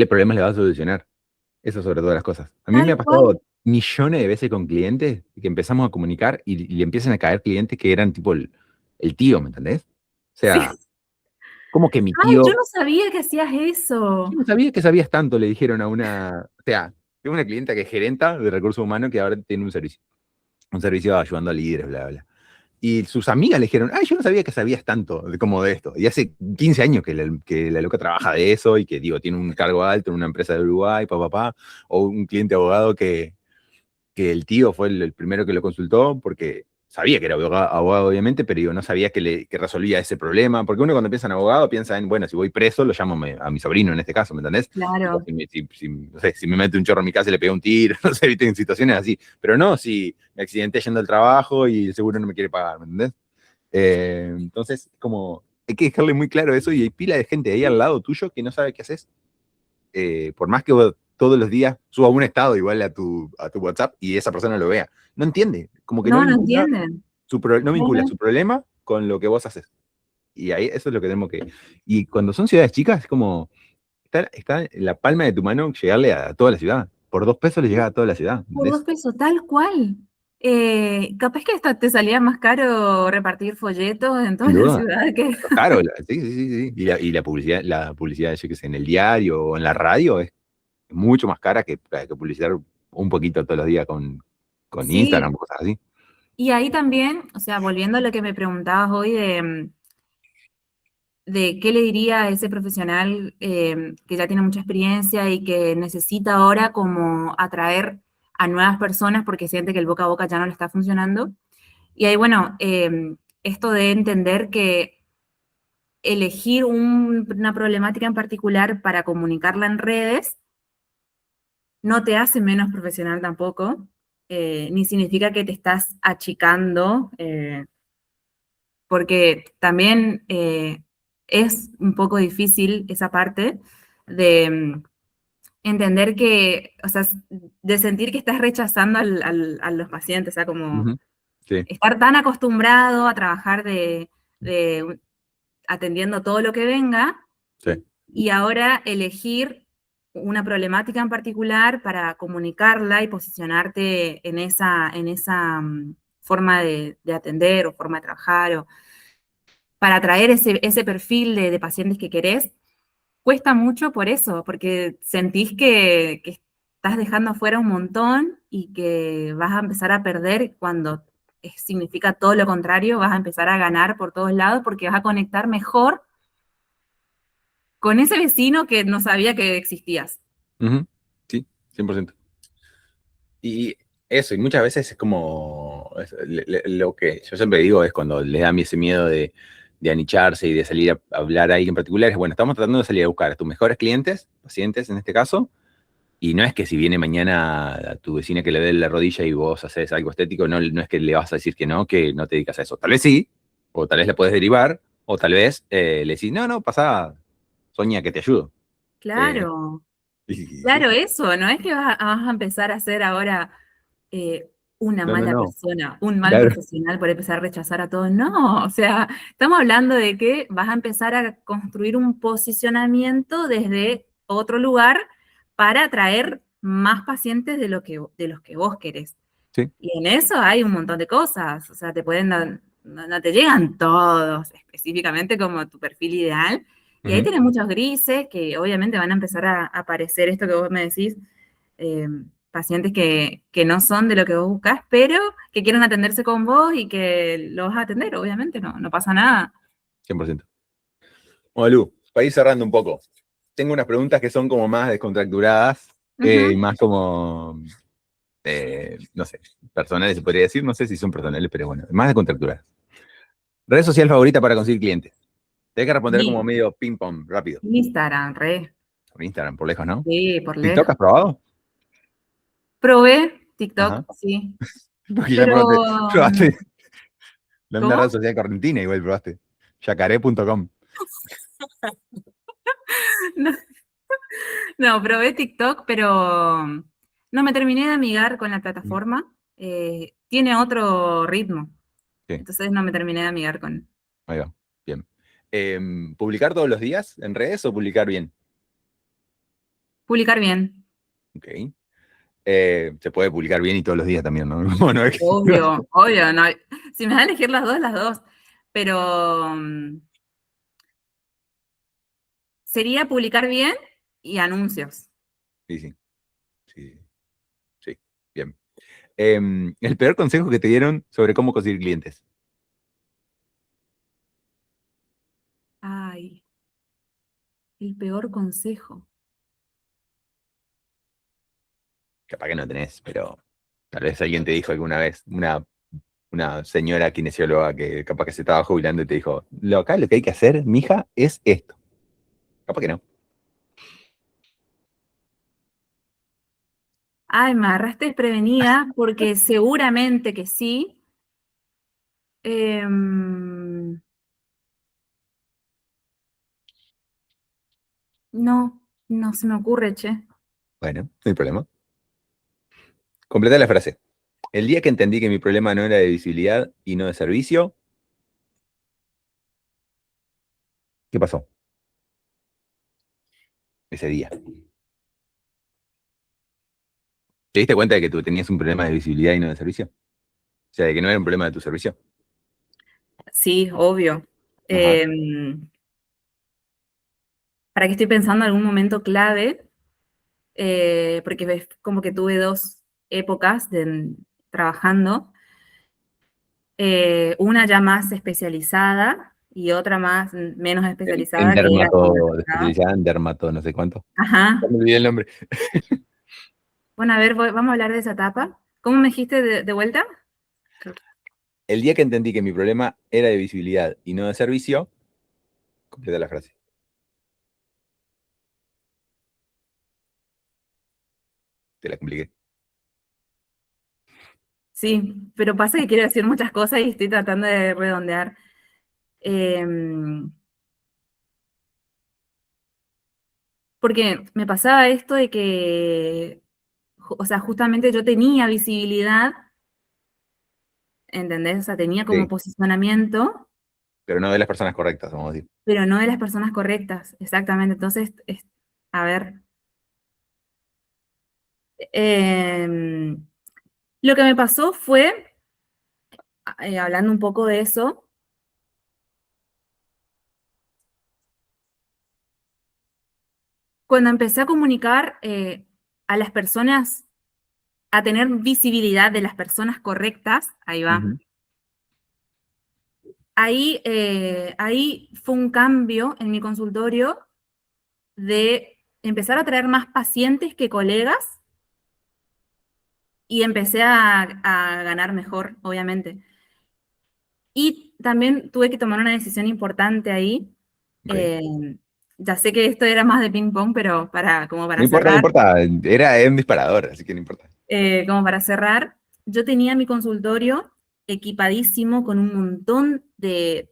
problemas le vas a solucionar. Eso sobre todas las cosas. A mí me Tal ha cual. pasado millones de veces con clientes que empezamos a comunicar y le empiezan a caer clientes que eran tipo el tío, ¿me entendés? O Sí. sea, como que mi Ay, yo tío, no sabía que hacías eso. yo no sabía que sabías tanto, le dijeron o sea, tengo una clienta que es gerenta de recursos humanos que ahora tiene un servicio ayudando a líderes, bla, bla. Y sus amigas le dijeron, ay, yo no sabía que sabías tanto como de esto. Y hace 15 años que la loca trabaja de eso y que, digo, tiene un cargo alto en una empresa de Uruguay, papá, o un cliente abogado que el tío fue el primero que lo consultó porque sabía que era abogado, obviamente, pero digo, no sabía que resolvía ese problema. Porque uno cuando piensa en abogado piensa en, bueno, si voy preso, lo llamo a mi sobrino en este caso, ¿me entendés? Claro. No sé, si me mete un chorro en mi casa y le pego un tiro, no sé, viste, en situaciones así. Pero no, si me accidenté yendo al trabajo y el seguro no me quiere pagar, ¿me entendés? Entonces, como, hay que dejarle muy claro eso y hay pila de gente ahí al lado tuyo que no sabe qué haces. Por más que vos todos los días subas un estado igual a tu WhatsApp y esa persona lo vea. No entiende, como que no No, no vincula entienden. no vincula su problema con lo que vos haces. Y ahí eso es lo que tenemos que... Y cuando son ciudades chicas, es como, está en la palma de tu mano llegarle a toda la ciudad. Por 2 pesos le llega a toda la ciudad. Por ¿Entendés? 2 pesos, tal cual. Capaz que hasta te salía más caro repartir folletos en toda Sin la duda. ciudad que... Claro, sí, sí, sí, sí. La publicidad, yo que sé, en el diario o en la radio es mucho más cara que publicitar un poquito todos los días con Instagram Sí, o cosas así. y ahí también, o sea, volviendo a lo que me preguntabas hoy de qué le diría a ese profesional que ya tiene mucha experiencia y que necesita ahora como atraer a nuevas personas porque siente que el boca a boca ya no le está funcionando. Y ahí, bueno, esto de entender que elegir una problemática en particular para comunicarla en redes no te hace menos profesional tampoco, ni significa que te estás achicando, porque también es un poco difícil esa parte de entender que, o sea, de sentir que estás rechazando a los pacientes, o sea, como Ujú. Sí, estar tan acostumbrado a trabajar de atendiendo todo lo que venga, sí. y ahora elegir una problemática en particular para comunicarla y posicionarte en esa forma de atender o forma de trabajar, o para atraer ese perfil de pacientes que querés, cuesta mucho por eso, porque sentís que estás dejando afuera un montón y que vas a empezar a perder cuando significa todo lo contrario, vas a empezar a ganar por todos lados porque vas a conectar mejor con ese vecino que no sabía que existías. Ujú. Sí, 100%. Y eso, y muchas veces es como lo que yo siempre digo es cuando le da a mí ese miedo de anicharse y de salir a hablar a alguien en particular, es bueno, estamos tratando de salir a buscar a tus mejores clientes, pacientes en este caso, y no es que si viene mañana a tu vecina que le dé la rodilla y vos haces algo estético, no, no es que le vas a decir que no te dedicas a eso. Tal vez sí, o tal vez le puedes derivar, o tal vez le decís, no, no, pasá, Sonia, que te ayudo. Eh, Claro, y sí, claro, eso, no es que vas a empezar a ser ahora eh, una no, no, mala no, persona, un mal claro. profesional por empezar a rechazar a todos. No, o sea, estamos hablando de que vas a empezar a construir un posicionamiento desde otro lugar para atraer más pacientes de los que vos querés. Sí. Y en eso hay un montón de cosas, o sea, te pueden dar, no te llegan todos específicamente como tu perfil ideal, y ahí Ujú. tienes muchos grises que obviamente van a empezar a aparecer esto que vos me decís, eh, pacientes que no son de lo que vos buscás, pero que quieren atenderse con vos y que lo vas a atender, obviamente, no pasa nada. 100%. Bueno, Lu, para ir cerrando un poco, tengo unas preguntas que son como más descontracturadas, y Ujú. más como, no sé, personales se podría decir, no sé si son personales, pero bueno, más descontracturadas. Red social favorita para conseguir clientes. Tienes que responder como Mi, medio ping-pong, rápido. Instagram, re, Por Instagram, por lejos, ¿no? sí, por ¿TikTok lejos. has probado? Probé TikTok, Ajá. sí, Porque ya pero, probaste la misma red ¿cómo? social que Argentina, igual probaste. Yacaré.com. No, probé TikTok, pero no me terminé de amigar con la plataforma. Tiene otro ritmo, Sí, entonces no me terminé de amigar con ahí va. Bien. ¿Publicar todos los días en redes o publicar bien? publicar bien. Ok. Se puede publicar bien y todos los días también, ¿no? Bueno, Obvio, obvio, no. Si me da a elegir las dos. Pero sería publicar bien y anuncios. sí, sí, sí, sí, bien. El peor consejo que te dieron sobre cómo conseguir clientes. Ay, el peor consejo. Capaz que no tenés, pero tal vez alguien te dijo alguna vez, una señora kinesióloga que capaz que se estaba jubilando y te dijo, acá lo que hay que hacer, mija, es esto. Capaz que no. Ay, me agarraste desprevenida porque seguramente que sí. Em, no, no se me ocurre, che. Bueno, no hay problema. Completa la frase. El día que entendí que mi problema no era de visibilidad y no de servicio, ¿qué pasó? Ese día. ¿Te diste cuenta de que tú tenías un problema de visibilidad y no de servicio? O sea, de que no era un problema de tu servicio. Sí, obvio. Ajá. Para que estoy pensando en algún momento clave, porque ves como que tuve dos épocas trabajando, una ya más especializada, y otra más, menos En especializada, que era como la que dermato, estaba. especializada en dermato, no sé cuánto. Ya Ajá. me olvidé el nombre. Bueno, a ver, vamos a hablar de esa etapa. ¿Cómo me dijiste de vuelta? El día que entendí que mi problema era de visibilidad y no de servicio, completa la frase. Te la compliqué. Sí, pero pasa que quiero decir muchas cosas y estoy tratando de redondear. Em, Porque me pasaba esto de que, o sea, justamente yo tenía visibilidad, ¿entendés? O sea, tenía como Sí, posicionamiento, pero no de las personas correctas, vamos a decir. pero no de las personas correctas, exactamente. Entonces, a ver, em, lo que me pasó fue, hablando un poco de eso, cuando empecé a comunicar a las personas, a tener visibilidad de las personas correctas, ahí va. Ujú. Ahí fue un cambio en mi consultorio de empezar a traer más pacientes que colegas y empecé a ganar mejor, obviamente. Y también tuve que tomar una decisión importante ahí. Ok. eh, ya sé que esto era más de ping pong, pero como No para importa, no cerrar, importa. Era un disparador, así que no importa. yo tenía mi consultorio equipadísimo con un montón de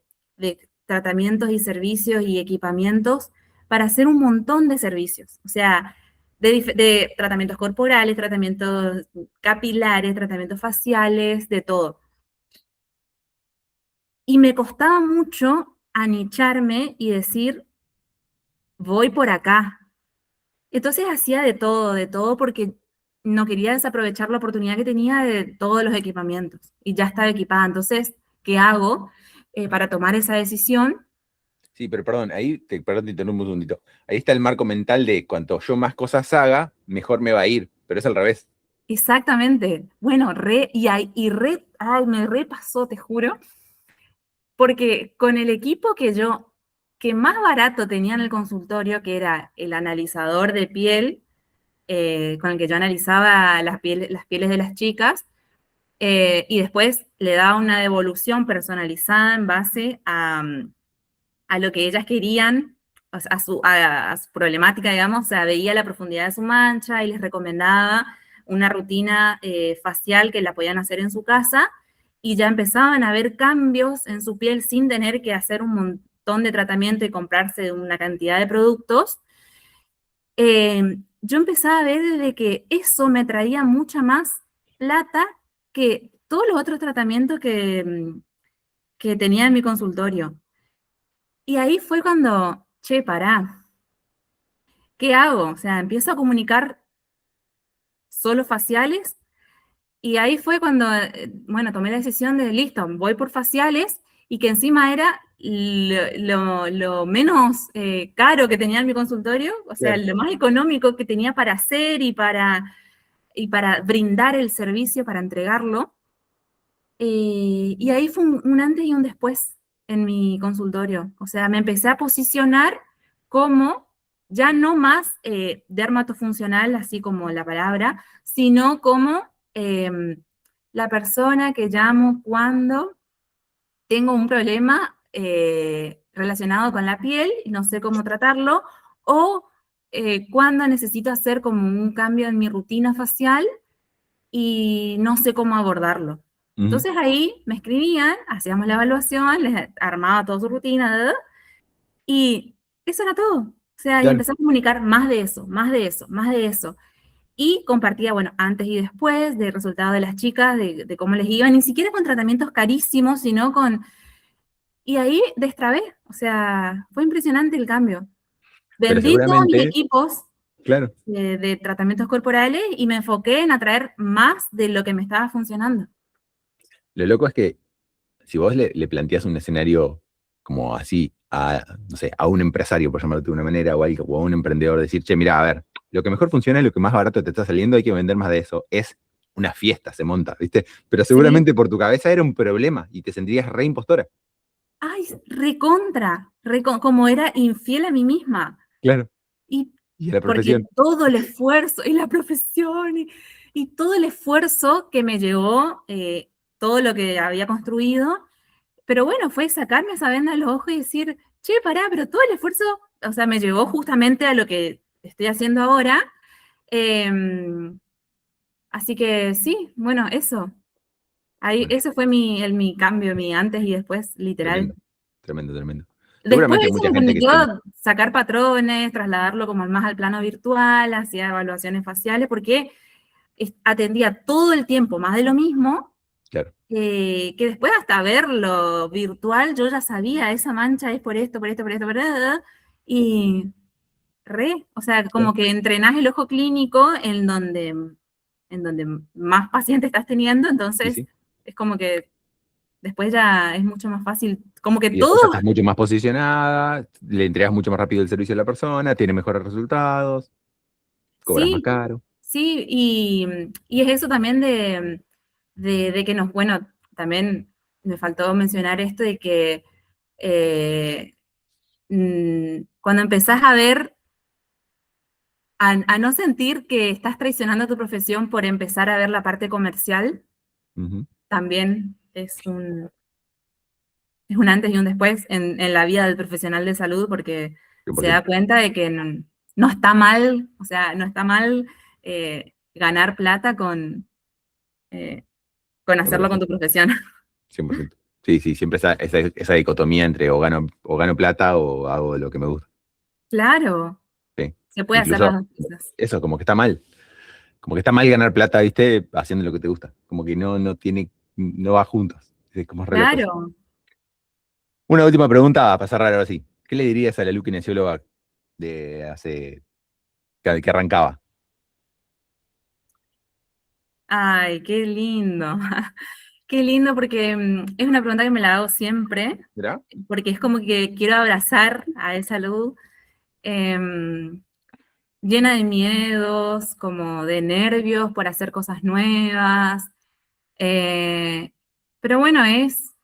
tratamientos y servicios y equipamientos para hacer un montón de servicios. O sea, de tratamientos corporales, tratamientos capilares, tratamientos faciales, de todo. Y me costaba mucho anicharme y decir, voy por acá. Entonces hacía de todo, porque no quería desaprovechar la oportunidad que tenía de todos los equipamientos y ya estaba equipada. Entonces, ¿qué hago para tomar esa decisión? Sí, pero perdón, perdón, te interrumpo un segundito. Ahí está el marco mental de cuanto yo más cosas haga, mejor me va a ir. Pero es al revés. Exactamente. Bueno, ay, me repasó, te juro, porque con el equipo que más barato tenía en el consultorio, que era el analizador de piel, con el que yo analizaba las pieles de las chicas, y después le daba una devolución personalizada en base a lo que ellas querían, o sea, a su problemática, digamos, o sea, veía la profundidad de su mancha y les recomendaba una rutina facial que la podían hacer en su casa y ya empezaban a ver cambios en su piel sin tener que hacer un montón de tratamiento y comprarse una cantidad de productos. Yo empezaba a ver desde que eso me traía mucha más plata que todos los otros tratamientos que tenía en mi consultorio. Y ahí fue cuando, che, pará, ¿qué hago? O sea, empiezo a comunicar solo faciales y ahí fue cuando, bueno, tomé la decisión de, listo, voy por faciales y que encima era lo menos caro que tenía en mi consultorio, o sea, Claro. lo más económico que tenía para hacer y para brindar el servicio, para entregarlo. Y ahí fue un antes y un después en mi consultorio. O sea, me empecé a posicionar como ya no más dermatofuncional, así como la palabra, sino como la persona que llamo cuando tengo un problema relacionado con la piel y no sé cómo tratarlo, o cuando necesito hacer como un cambio en mi rutina facial y no sé cómo abordarlo. Ujú. Entonces ahí me escribían, hacíamos la evaluación, les armaba toda su rutina, y eso era todo. O sea, y Claro. empecé a comunicar más de eso, más de eso, más de eso. Y compartía, bueno, antes y después, de resultados de las chicas, de cómo les iba, ni siquiera con tratamientos carísimos, sino con... Y ahí destrabé, o sea, fue impresionante el cambio. Pero Vendí todos mis seguramente, equipos claro. de tratamientos corporales y me enfoqué en atraer más de lo que me estaba funcionando. Lo loco es que si vos le planteás un escenario como así a, no sé, a un empresario, por llamarlo de una manera, o a un emprendedor, decir, che, mira, a ver, lo que mejor funciona es lo que más barato te está saliendo, hay que vender más de eso. Es una fiesta, se monta, ¿viste? Pero Sí, seguramente por tu cabeza era un problema y te sentirías re impostora. Ay, como era infiel a mí misma. Claro. Y Y a la porque profesión. todo el esfuerzo, y la profesión, y todo el esfuerzo que me llevó, todo lo que había construido, pero bueno, fue sacarme esa venda de los ojos y decir, che, pará, pero todo el esfuerzo, o sea, me llevó justamente a lo que estoy haciendo ahora. Así que sí, bueno, eso. Ahí, Bueno, ese fue mi cambio, mi antes y después, literal. tremendo, tremendo, tremendo. Después Seguramente eso mucha me gente que permitió esté. sacar patrones, trasladarlo como más al plano virtual, hacía evaluaciones faciales, porque atendía todo el tiempo más de lo mismo, Claro. que después hasta verlo virtual yo ya sabía, esa mancha es por esto, por esto, por esto, por esto, y o sea, como que entrenás el ojo clínico en donde más pacientes estás teniendo, Sí, entonces sí. es como que después ya es mucho más fácil, como que Y después todo. ya estás mucho más posicionada, le entregas mucho más rápido el servicio a la persona, tiene mejores resultados, cobras más Sí, caro. sí, y es eso también de que bueno, también me faltó mencionar esto de que eh, cuando empezás a ver, a no sentir que estás traicionando tu profesión por empezar a ver la parte comercial, Ujú, también es un antes y un después en la vida del profesional de salud, porque se da 100%. cuenta de que no está mal, o sea, no está mal ganar plata eh, con Con la hacerlo con profesión. tu profesión. 100%. Sí, sí, siempre esa dicotomía entre o gano plata o hago lo que me gusta. Claro, Sí. se puede hacer las Incluso dos cosas. eso, como que está mal. Como que está mal ganar plata, ¿viste? Haciendo lo que te gusta. Como que no va juntos. Es como re loco eso. Claro. Una última pregunta para pasar ahora sí. ¿Qué le dirías a la Lu kinesióloga de hace, que arrancaba? Ay, qué lindo. Qué lindo porque es una pregunta que me la hago siempre, ¿Verdad? porque es como que quiero abrazar a esa luz em, llena de miedos, como de nervios por hacer cosas nuevas. eh, pero bueno, es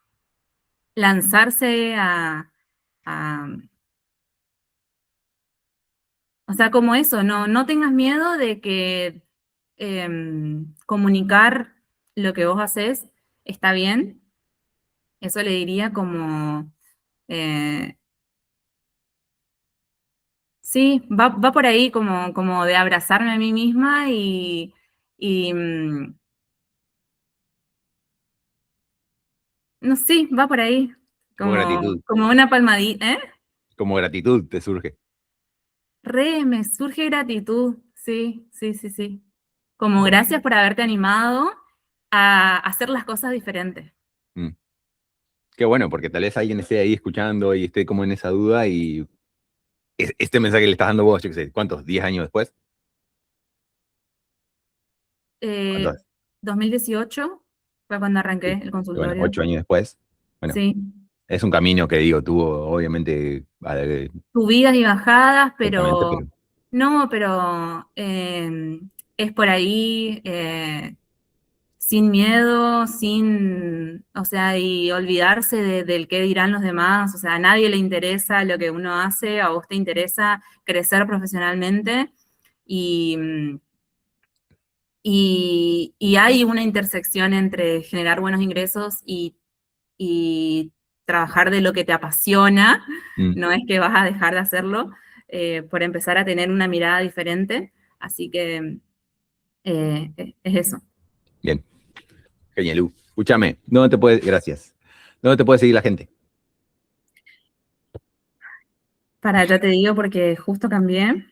lanzarse a, o sea, como eso, no tengas miedo de que comunicar lo que vos haces está bien. Eso le diría como, eh, sí, va por ahí como de abrazarme a mí misma y no sé, va por ahí, Como como, gratitud. como una palmadita, ¿eh? Como gratitud te surge. Me surge gratitud, sí, sí, sí, sí. Como Bueno. gracias por haberte animado a hacer las cosas diferentes. Mm. Qué bueno, porque tal vez alguien esté ahí escuchando y esté como en esa duda y este mensaje que le estás dando vos, yo qué sé, ¿cuántos? ¿10 años después? Eh, ¿Cuántos? 2018 fue cuando arranqué Sí. el Y bueno, consultorio. 8 años después. Bueno, Sí, es un camino que digo, tuvo obviamente, subidas y bajadas, exactamente, pero pero no, pero es por ahí, sin miedo, o sea, y olvidarse del qué dirán los demás, o sea, a nadie le interesa lo que uno hace, a vos te interesa crecer profesionalmente y, y hay una intersección entre generar buenos ingresos y trabajar de lo que te apasiona, mm, no es que vas a dejar de hacerlo por empezar a tener una mirada diferente, así que es eso. bien, genial, Lu. Escúchame, gracias. ¿Dónde te puede seguir la gente? Ya te digo porque justo cambié. En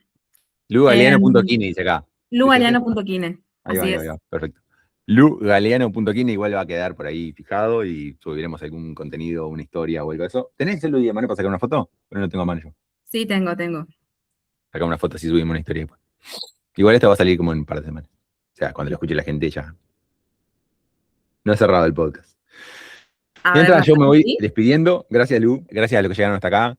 Lugaleano.kine dice acá. ¿Es ese? lugaleano.kine, así Ahí es. va, perfecto. Lugaleano.kine igual va a quedar por ahí fijado y subiremos algún contenido, una historia o algo de eso. ¿Tenés el celular de mano para sacar una foto? Pero no tengo a mano yo. Sí, tengo. Sacar una foto así subimos una historia después. Igual esta va a salir como en un par de semanas. O sea, cuando lo escuche la gente ya. No he cerrado el podcast. A ver, Mientras ¿me yo me puedes voy decir? despidiendo. Gracias, Lu. Gracias a los que llegaron hasta acá.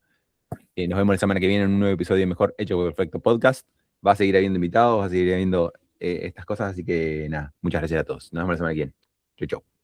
Nos vemos la semana que viene en un nuevo episodio de Mejor Hecho Perfecto Podcast. Va a seguir habiendo invitados, va a seguir habiendo estas cosas. Así que nada, muchas gracias a todos. Nos vemos la semana que viene. Chau, chau.